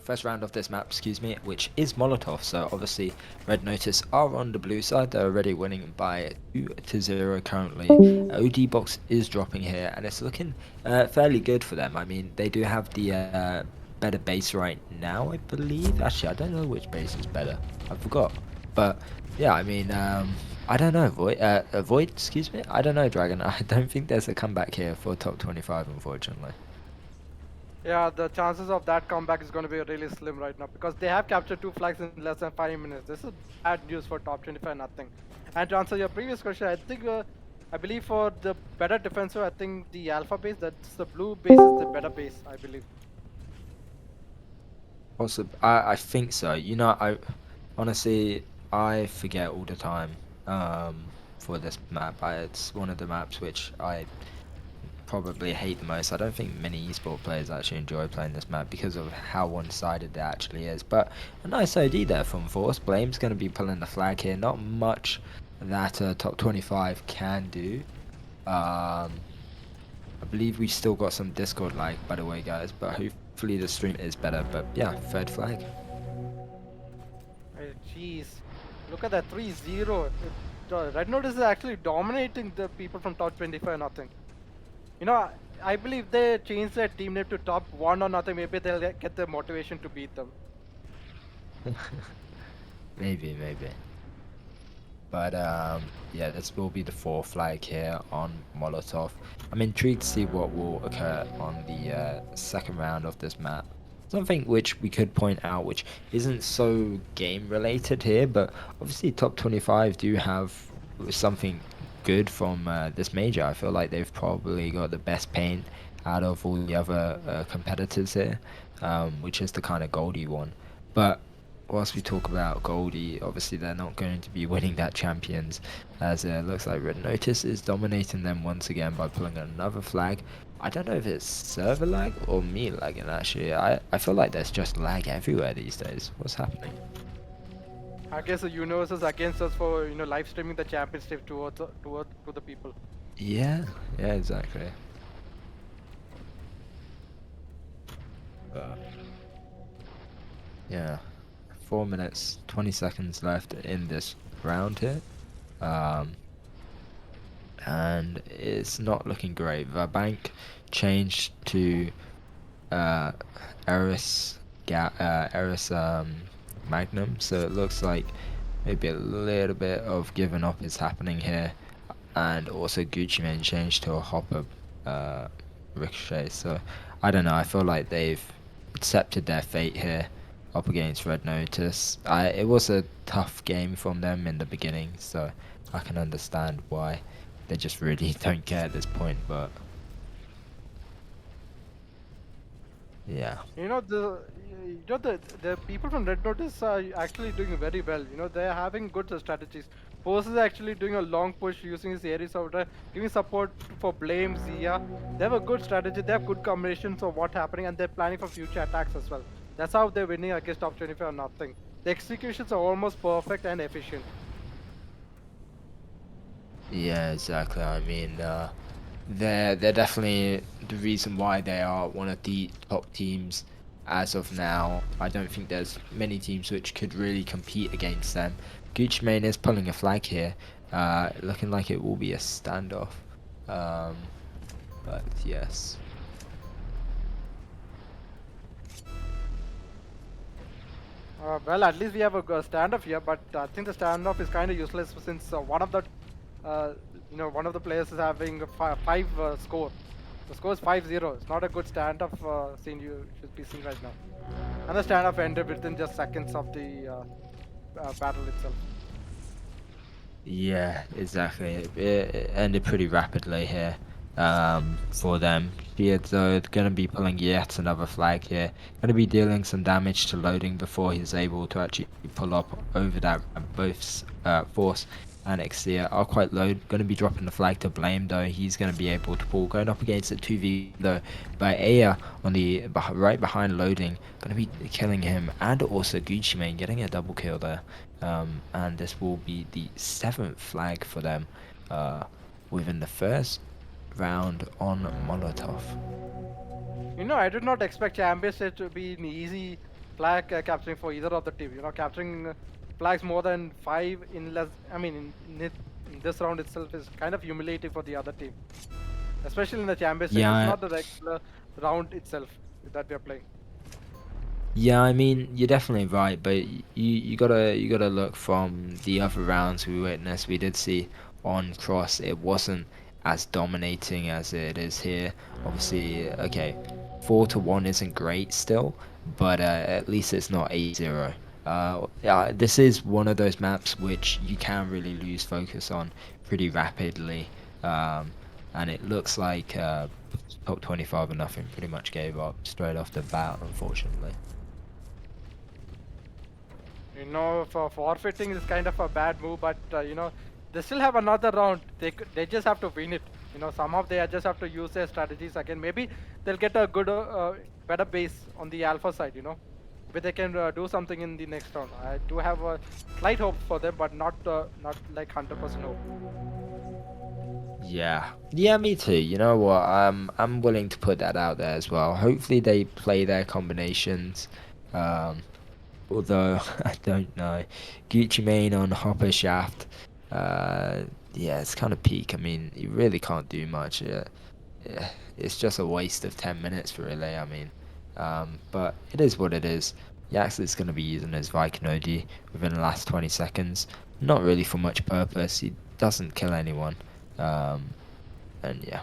first round of this map, excuse me, which is Molotov. So obviously, Red Notice are on the blue side. They're already winning by 2-0 currently. OD box is dropping here, and it's looking fairly good for them. I mean, they do have the better base right now, I believe. Actually, I don't know which base is better. I forgot. But yeah, I mean, I don't know. Void, excuse me. I don't know, Dragon. I don't think there's a comeback here for top 25, unfortunately. Yeah, the chances of that comeback is going to be really slim right now because they have captured two flags in less than 5 minutes. This is bad news for top 25 nothing. And to answer your previous question, I believe for the better defensive, I think the alpha base, that's the blue base is the better base, I believe. Also, I think so. You know, I honestly I forget all the time. For this map, it's one of the maps which I probably hate the most. I don't think many esport players actually enjoy playing this map because of how one-sided it actually is. But a nice OD there from Force. Blame's going to be pulling the flag here. Not much that top 25 can do. I believe we still got some Discord lag, by the way, guys. But hopefully the stream is better. But yeah, third flag. Jeez, look at that 3-0. Red Notice is actually dominating the people from top 25 nothing. You know, I believe they changed their team name to top 1 or nothing. Maybe they'll get the motivation to beat them. Maybe. But yeah, this will be the fourth flag here on Molotov. I'm intrigued to see what will occur on the second round of this map. Something which we could point out, which isn't so game related here, but obviously top 25 do have something good from this major. I feel like they've probably got the best paint out of all the other competitors here, which is the kind of Goldie one. But whilst we talk about Goldie, obviously they're not going to be winning that champions, as it looks like Red Notice is dominating them once again by pulling another flag. I don't know if it's server lag or me lagging actually. I feel like there's just lag everywhere these days. What's happening? I guess the universe is against us for live streaming the championship to the people. Yeah, exactly. Uh, yeah, 4 minutes, 20 seconds left in this round here. Um, and it's not looking great. Bank changed to uh, Eris Magnum, so it looks like maybe a little bit of giving up is happening here, and also Gucci Mane changed to a Hopper uh, Ricochet. So I don't know. I feel like they've accepted their fate here up against Red Notice. It was a tough game from them in the beginning, so I can understand why they just really don't care at this point. But yeah. The people from Red Notice are actually doing very well. They're having good strategies. Force is actually doing a long push using his Ares order, giving support for Blame, Zia. They have a good strategy. They have good combinations of what's happening, and they're planning for future attacks as well. That's how they're winning against top 25 or nothing. The executions are almost perfect and efficient. Yeah, exactly. I mean, they're definitely the reason why they are one of the top teams as of now. I don't think there's many teams which could really compete against them. Gucci Mane is pulling a flag here, looking like it will be a standoff. Um, but yes. Well, at least we have a standoff here, but I think the standoff is kind of useless since uh, one of the players is having a five score. The score is 5-0. It's not a good standoff scene you should be seeing right now. And the standoff ended within just seconds of the battle itself. Yeah, exactly. It ended pretty rapidly here for them. Beard, though, going to be pulling yet another flag here. Going to be dealing some damage to loading before he's able to actually pull up over that both Force and Exia are quite low. Going to be dropping the flag to Blame, though. He's going to be able to pull. Going up against a 2v, though, by Aya on the right behind loading. Going to be killing him. And also Gucci Mane getting a double kill there. And this will be the seventh flag for them within the first round on Molotov. I did not expect championship to be an easy flag capturing for either of the team. Capturing flags more than five in less. I mean, in this round itself is kind of humiliating for the other team, especially in the championship. It's Yeah, not the regular round itself that we are playing. yeah. I mean, you're definitely right, but you gotta look from the other rounds we witnessed. We did see on cross it wasn't as dominating as it is here. Obviously, okay, 4-1 isn't great still, but at least it's not 8-0. Yeah, this is one of those maps which you can really lose focus on pretty rapidly. Um, and it looks like top 25 or nothing pretty much gave up straight off the bat, unfortunately. For forfeiting is kind of a bad move, but they still have another round. They just have to win it. Somehow they just have to use their strategies again. Maybe they'll get a good, better base on the alpha side. Maybe they can do something in the next round. I do have a slight hope for them, but not like 100% hope. Yeah, yeah, me too. You know what? I'm willing to put that out there as well. Hopefully they play their combinations. Um, although I don't know, Gucci Mane on Hopper Shaft. Uh, yeah, it's kind of peak. I mean, you really can't do much. Yeah, it's just a waste of 10 minutes really. I mean, but it is what it is. Yaxley's going to be using his Viking OG within the last 20 seconds. Not really for much purpose. He doesn't kill anyone. Um, and yeah.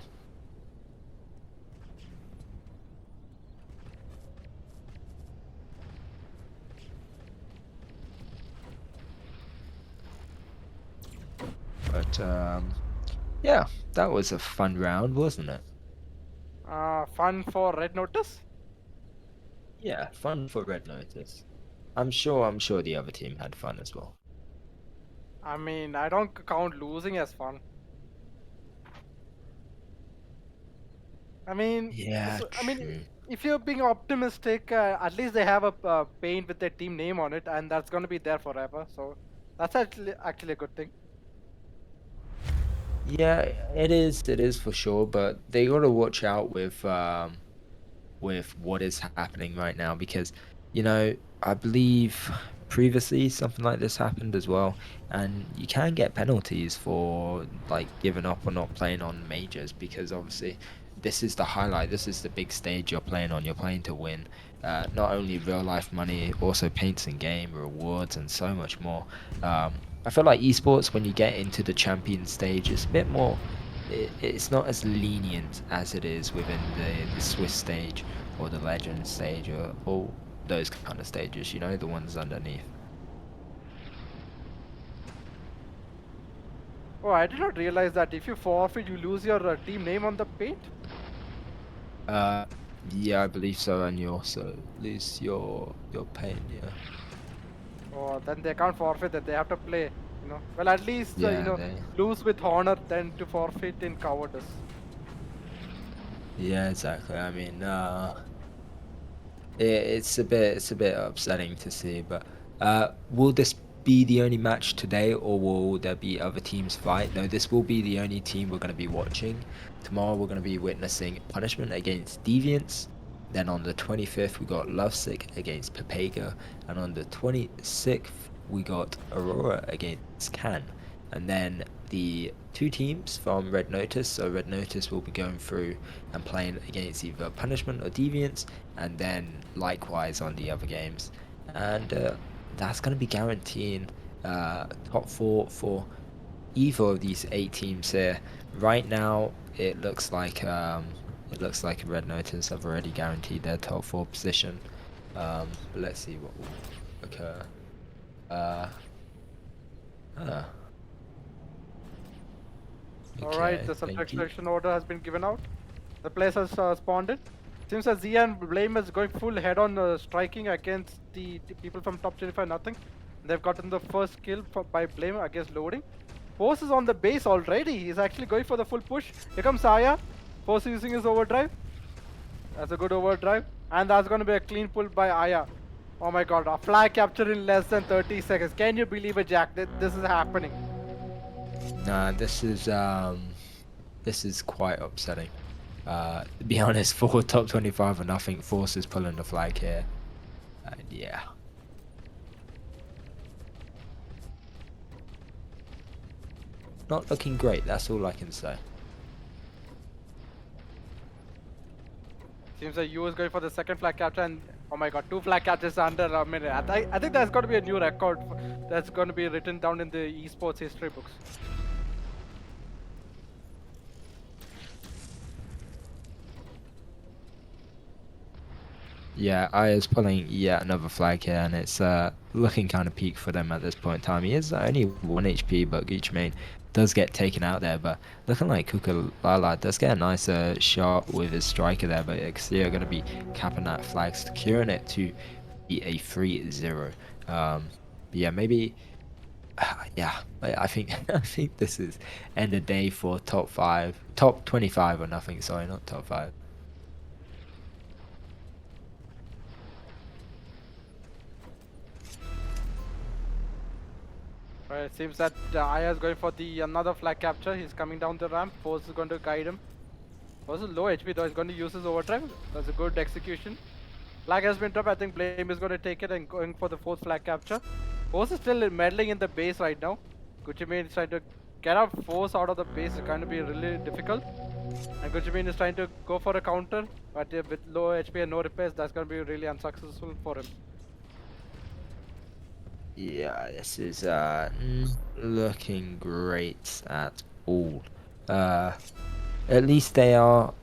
But yeah, that was a fun round, wasn't it? Fun for Red Notice. Yeah, fun for Red Notice. I'm sure the other team had fun as well. I mean, I don't count losing as fun. I mean, Yeah, I mean, true. if you're being optimistic, at least they have a paint with their team name on it, and that's going to be there forever. So that's actually a good thing. Yeah, it is. It is for sure. But they got to watch out with what is happening right now because, you know, I believe previously something like this happened as well, and you can get penalties for like giving up or not playing on majors because obviously this is the highlight, this is the big stage you're playing on. You're playing to win, not only real life money, also paints in game, rewards, and so much more. I feel like esports when you get into the champion stage is a bit more. It's not as lenient as it is within the Swiss stage or the legend stage or all those kind of stages, you know, the ones underneath. Oh, I did not realize that if you forfeit, you lose your team name on the paint. Uh, yeah, I believe so, and you also lose your pain, yeah. Oh, then they can't forfeit that. They have to play. Well, at least Yeah, they. lose with honor than to forfeit in cowardice. Yeah, exactly. I mean, it's a bit upsetting to see, but will this be the only match today, or will there be other teams fight? No, this will be the only team we're going to be watching. Tomorrow we're going to be witnessing Punishment against Deviants. Then on the 25th we got Lovesick against Pepega, and on the 26th we got Aurora against Can. And then the two teams from Red Notice, so Red Notice will be going through and playing against either Punishment or Deviants, and then likewise on the other games. And that's going to be guaranteeing top four for either of these eight teams here. Right now, it looks like Red Notice have already guaranteed their top four position. But let's see what will occur. Uh, uh, All right, okay, the subject thank you. selection order has been given out. The players has spawned in. Seems that Zia and Blame is going full head on striking against the people from top 25 nothing. They've gotten the first kill by Blame against loading. Force is on the base already. He's actually going for the full push. Here comes Aya. Force using his overdrive. That's a good overdrive. And that's going to be a clean pull by Aya. Oh my god, a flag capture in less than 30 seconds. Can you believe it, Jack? This is happening. Nah, this is quite upsetting. To be honest, for top 25 or nothing, Force is pulling the flag here. And yeah. Not looking great, that's all I can say. Seems like you is going for the second flag capture, and oh my god, two flag captures under a minute. I think there's got to be a new record that's going to be written down in the esports history books. Yeah, I is pulling yet another flag here, and it's looking kind of peak for them at this point in time. He is only 1 HP, but Gucci does get taken out there. But looking like Kukalala does get a nice shot with his striker there, but Xia are going to be capping that flag, securing it to be a 3-0. Yeah, maybe. Yeah, I think I think this is end of day for top 25 or nothing. Sorry, not top 5. Right, it seems that Aya is going for the another flag capture. He's coming down the ramp. Force is going to guide him. Force is low HP though. He's going to use his overdrive. That's a good execution. Flag has been dropped. I think Blame is going to take it and going for the fourth flag capture. Force is still meddling in the base right now. Gucci is trying to get out Force out of the base. It's going to be really difficult. And Gucci is trying to go for a counter, but with low HP and no repairs, that's going to be really unsuccessful for him. Yeah, this is not looking great at all. Uh, at least they are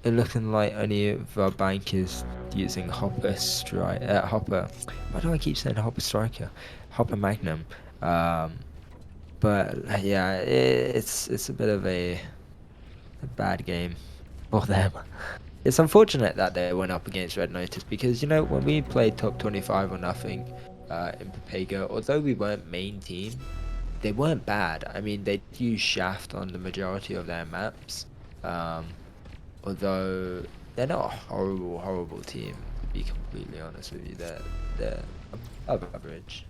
looking like only if Bank is using Hopper. Why do I keep saying Hopper Striker? Hopper Magnum. Um, but yeah, it's a bit of a bad game for them. It's unfortunate that they went up against Red Notice because, you know, when we played top 25 or nothing in Papega, although we weren't main team, they weren't bad. I mean, they used Shaft on the majority of their maps, um, although they're not a horrible team, to be completely honest with you. They're above average.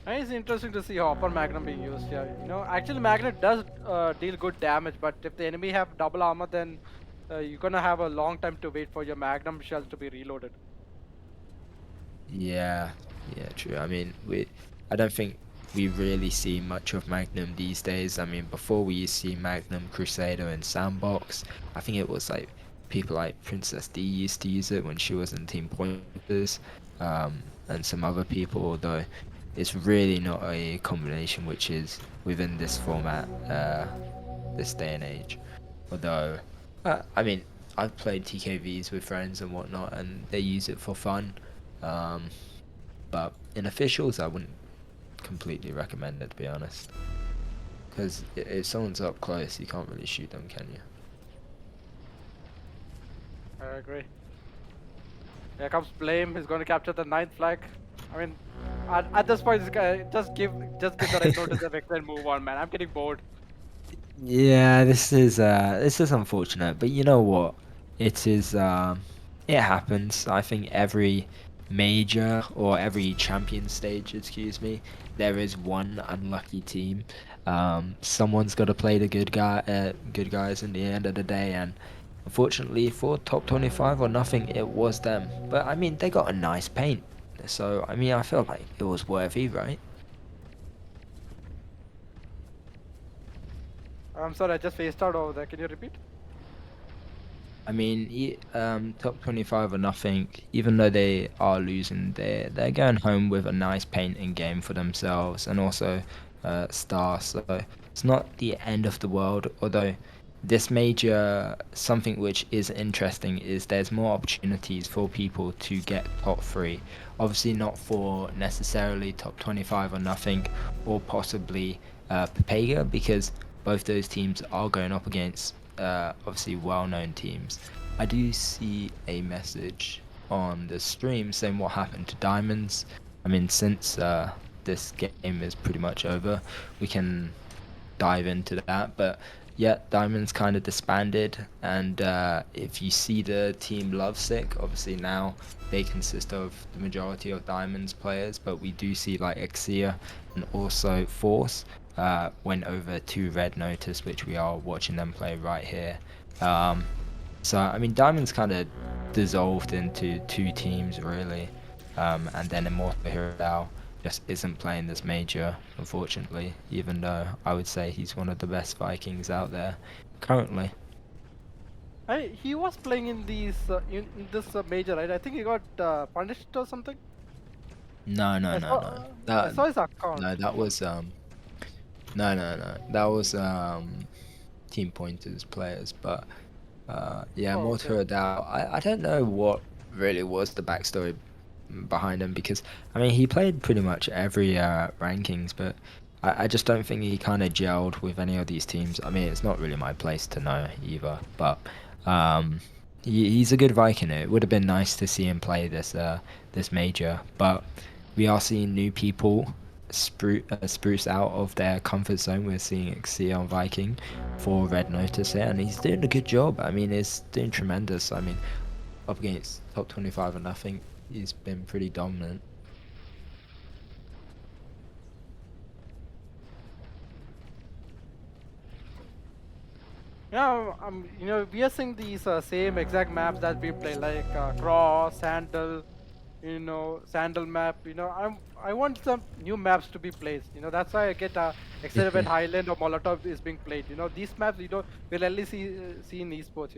And it's interesting to see Hopper Magnum being used here. You know, actually Magnum does deal good damage, but if the enemy have double armor, then you're gonna have a long time to wait for your Magnum shells to be reloaded. Yeah, yeah, true. I mean, I don't think we really see much of Magnum these days. I mean, before we used to see Magnum, Crusader, and Sandbox. I think it was like people like Princess D used to use it when she was in Team Pointers, and some other people. Although it's really not a combination which is within this format, this day and age. Although, I mean, I've played TKVs with friends and whatnot, and they use it for fun. Um, but in officials, I wouldn't completely recommend it, to be honest. Because if someone's up close, you can't really shoot them, can you? I agree. Here comes Blame. He's going to capture the 9th flag. I mean, at this point, this guy just give the red notice and move on, man. I'm getting bored. Yeah, this is unfortunate, but you know what? It is it happens. I think every major or every champion stage, excuse me, there is one unlucky team. Someone's got to play the good guys in the end of the day, and unfortunately for top 25 or nothing, it was them. But I mean, they got a nice paint, so I mean, I feel like it was worthy, right? I'm sorry, I just phased out over there. Can you repeat? I mean, top 25 or nothing, even though they are losing, they're going home with a nice painting game for themselves and also Star. So it's not the end of the world. Although this major, something which is interesting is there's more opportunities for people to get top 3. Obviously, not for necessarily top 25 or nothing, or possibly Papega, because both those teams are going up against obviously well-known teams. I do see a message on the stream saying what happened to Diamonds. I mean, since this game is pretty much over, we can dive into that. But yeah, Diamond's kind of disbanded, and if you see the team Lovesick, obviously now they consist of the majority of Diamond's players, but we do see like Exia and also Force went over to Red Notice, which we are watching them play right here. Um, so I mean, Diamond's kind of dissolved into two teams really, and then Immortal Hero just isn't playing this major, unfortunately. Even though I would say he's one of the best Vikings out there currently. He was playing in in this major, right? I think he got punished or something. No, no, I no, saw no. I That saw his account. no, that was no, no, no. That was Team Pointers players, but yeah, Oh, more okay. to a doubt. I don't know what really was the backstory behind him because I mean he played pretty much every rankings, but I just don't think he kind of gelled with any of these teams. I mean, it's not really my place to know either, but um, he's a good Viking. It would have been nice to see him play this major, but we are seeing new people spruce out of their comfort zone. We're seeing Xia on Viking for Red Notice here, and he's doing a good job. I mean, he's doing tremendous. I mean, up against top 25 and nothing, he's been pretty dominant. Yeah, we are seeing these same exact maps that we play, like Cross, Sandal, Sandal map. I want some new maps to be placed. That's why I get excited when Highland or Molotov is being played. These maps we'll only see in esports.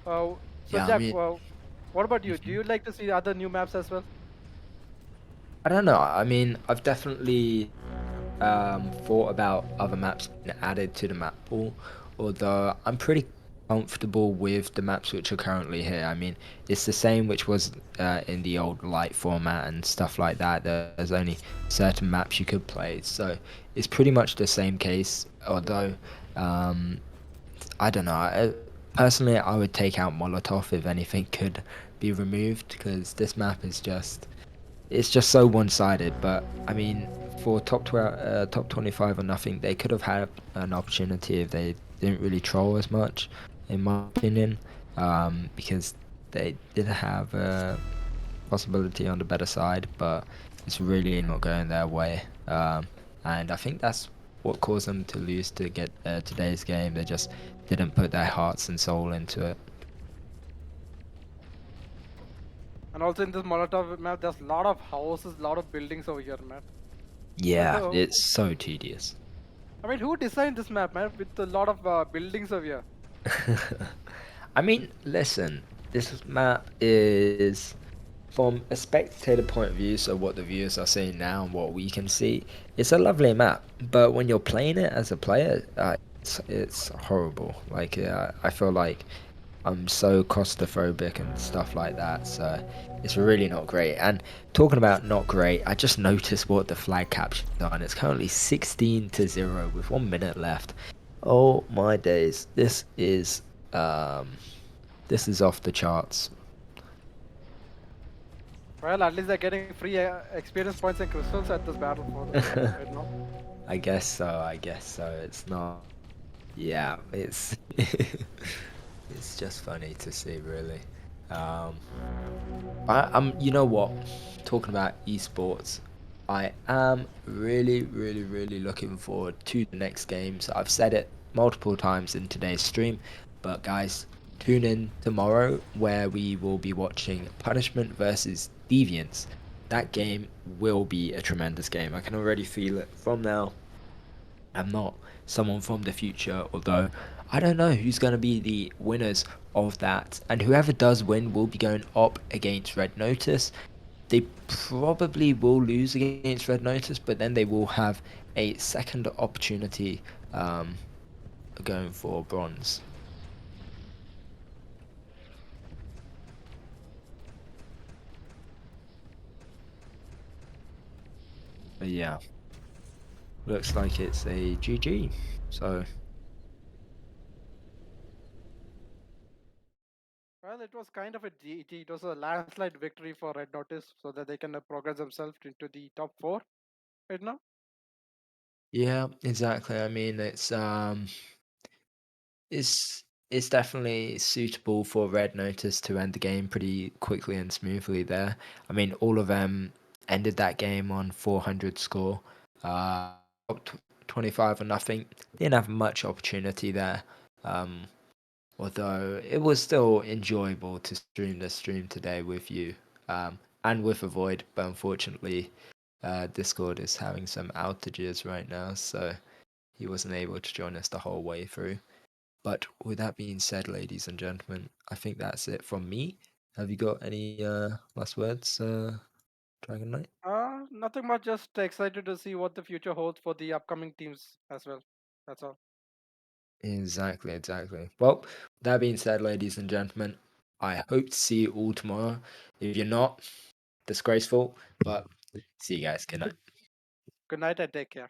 So Yeah, I Jack, mean, what about you? Do mhm. you like to see other new maps as well? I don't know. I mean, I've definitely thought about other maps being added to the map pool, although I'm pretty comfortable with the maps which are currently here. I mean, it's the same which was in the old light format and stuff like that. There's only certain maps you could play, so it's pretty much the same case. Although, um, I don't know. Personally, I would take out Molotov if anything could be removed because this map is just it's just so one-sided. But I mean, for top 25 or nothing, they could have had an opportunity if they didn't really troll as much, in my opinion, because they did have a possibility on the better side, but it's really not going their way. And I think that's what caused them to lose to get today's game. They just didn't put their hearts and soul into it. And also in this Molotov map, there's a lot of houses, a lot of buildings over here, man. Yeah, it's so tedious. I mean, who designed this map, man, with a lot of buildings over here? I mean, listen, this map is from a spectator point of view, so what the viewers are seeing now and what we can see, it's a lovely map. But when you're playing it as a player, it's horrible. Like I feel like I'm so claustrophobic and stuff like that, so it's really not great. And talking about not great, I just noticed what the flag captions are, and it's currently 16-0 with 1 minute left. Oh my days, um this is off the charts. Well, at least they're getting free experience points and crystals at this battle for right now. I guess so. I guess so. It's not. Yeah, it's it's just funny to see, really. Um, I'm. You know what? Talking about esports, I am really, really, really looking forward to the next games. I've said it multiple times in today's stream, but guys, tune in tomorrow where we will be watching Punishment versus Deviants. That game will be a tremendous game. I can already feel it from now. I'm not someone from the future, although I don't know who's going to be the winners of that. And whoever does win will be going up against Red Notice. They probably will lose against Red Notice, but then they will have a second opportunity um, going for bronze. But yeah, looks like it's a GG. So Well, it was kind of a GG. It was a landslide victory for Red Notice so that they can progress themselves into the top four right now. yeah, exactly. I mean, it's It's definitely suitable for Red Notice to end the game pretty quickly and smoothly there. I mean, all of them ended that game on 400 score. Up 25 or nothing. Didn't have much opportunity there. Um, Although it was still enjoyable to stream the stream today with you, and with Avoid, but unfortunately, Discord is having some outages right now, so he wasn't able to join us the whole way through. But with that being said, ladies and gentlemen, I think that's it from me. Have you got any last words, Dragon Knight? Nothing much. Just excited to see what the future holds for the upcoming teams as well. That's all. Exactly, exactly. Well, that being said, ladies and gentlemen, I hope to see you all tomorrow. If you're not, disgraceful, but see you guys. Good night. Good night and take care.